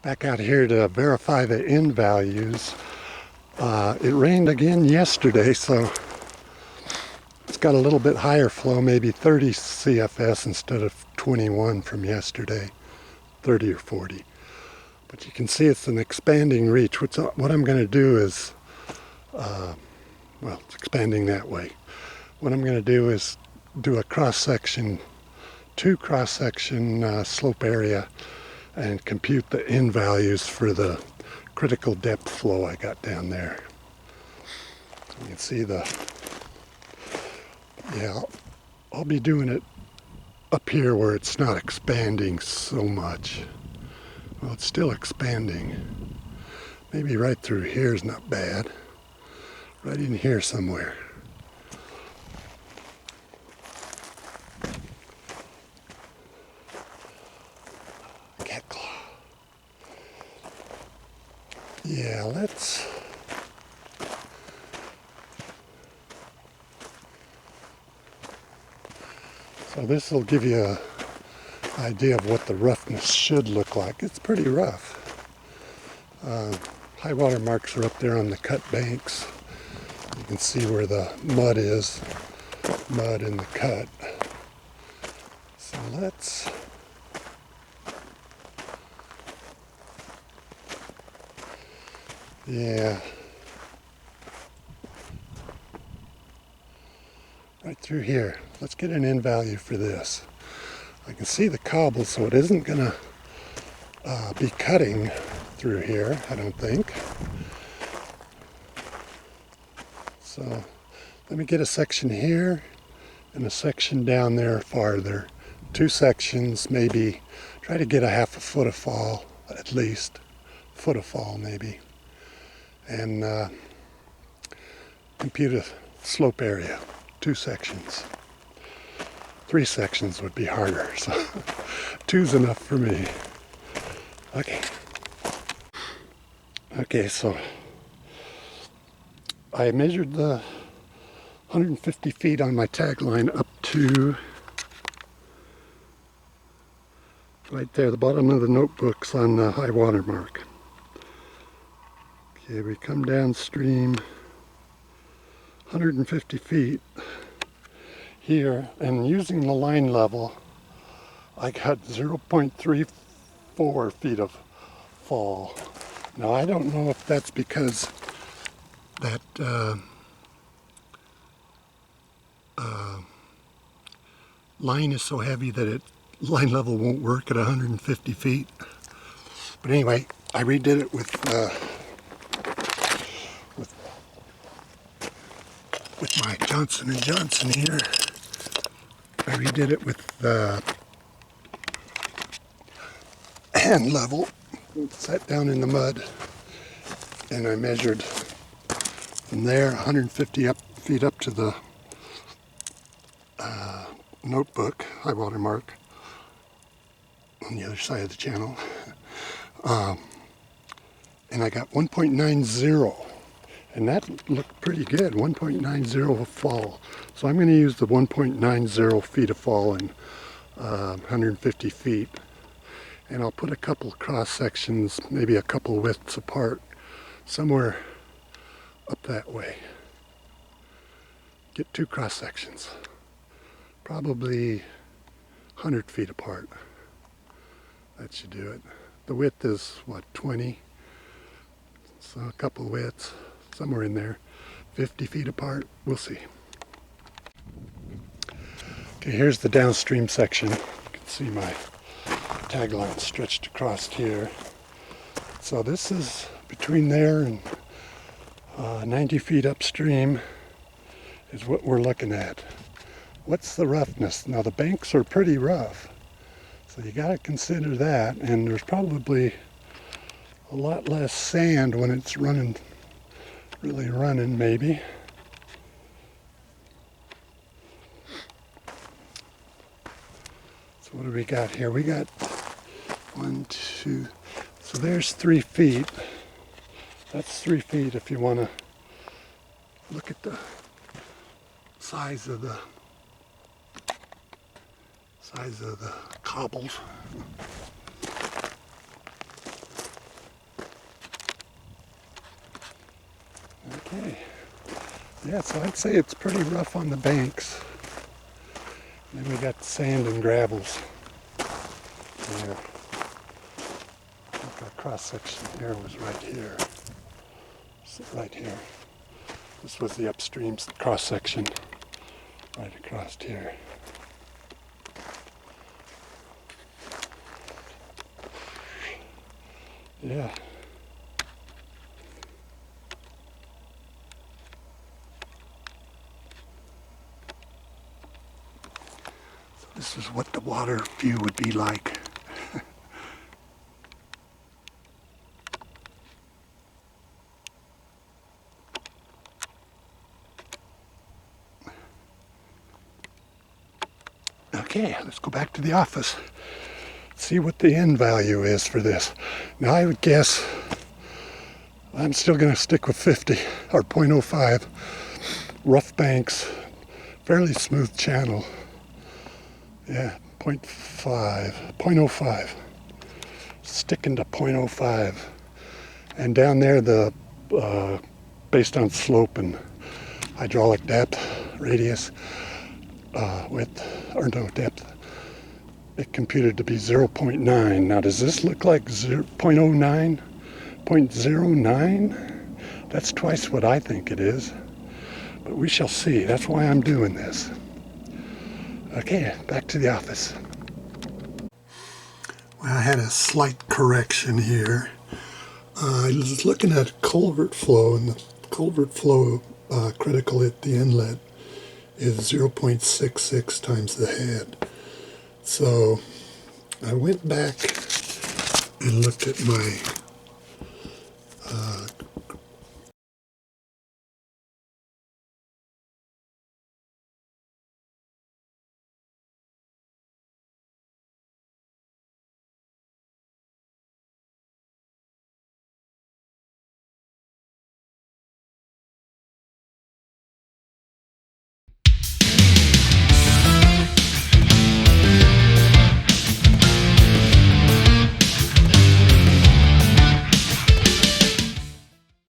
Back out here to verify the N values. It rained again yesterday, so it's got a little bit higher flow, maybe 30 CFS instead of 21 from yesterday, 30 or 40. But you can see it's an expanding reach. What I'm going to do is, well, it's expanding that way. What I'm going to do is do a cross-section, two cross-section slope area, and compute the N values for the critical depth flow I got down there. You can see I'll be doing it up here where it's not expanding so much. Well, it's still expanding. Maybe right through here is not bad. Right in here somewhere. Cat claw. Yeah, let's... So this will give you an idea of what the roughness should look like. It's pretty rough. High water marks are up there on the cut banks. You can see where the mud is, mud in the cut. So let's... Yeah. Right through here. Let's get an N value for this. I can see the cobble, so it isn't going to be cutting through here, I don't think. So let me get a section here and a section down there farther. Two sections, maybe try to get a half a foot of fall, at least. Foot of fall, maybe. And compute a slope area. Two sections. Three sections would be harder, so two's enough for me. Okay, so I measured the 150 feet on my tag line up to right there, the bottom of the notebook's on the high water mark. Okay, we come downstream 150 feet here, and using the line level, I got 0.34 feet of fall. Now I don't know if that's because that line is so heavy that line level won't work at 150 feet. But anyway, I redid it with my Johnson & Johnson here. I redid it with the hand level, sat down in the mud, and I measured from there 150 feet up to the notebook, high water mark, on the other side of the channel. And I got 1.90, and that looked pretty good, 1.90 of fall. So I'm going to use the 1.90 feet of fall in 150 feet. And I'll put a couple cross sections, maybe a couple widths apart, somewhere up that way. Get two cross sections, probably 100 feet apart. That should do it. The width is, what, 20? So a couple widths, somewhere in there. 50 feet apart, we'll see. Okay, here's the downstream section. You can see my tag line stretched across here. So this is between there and 90 feet upstream is what we're looking at. What's the roughness? Now the banks are pretty rough, so you got to consider that, and there's probably a lot less sand when it's running, really running maybe. So what do we got here? We got 1, 2, so there's 3 feet. That's 3 feet if you want to look at the size of the cobbles. Yeah, so I'd say it's pretty rough on the banks. And then we got sand and gravels there. I think our cross section here was right here. Right here. This was the upstream cross section right across here. Yeah. So this is what the water view would be like. Okay, let's go back to the office. See what the end value is for this. Now I would guess I'm still going to stick with 50 or 0.05. Rough banks, fairly smooth channel. Yeah, 0.05. Sticking to 0.05. And down there, the based on slope and hydraulic depth, radius, width, or no, depth, it computed to be 0.9. Now does this look like 0.09? 0.09? That's twice what I think it is. But we shall see. That's why I'm doing this. Okay, back to the office. Well, I had a slight correction here. I was looking at culvert flow, and the culvert flow critical at the inlet is 0.66 times the head. So I went back and looked at my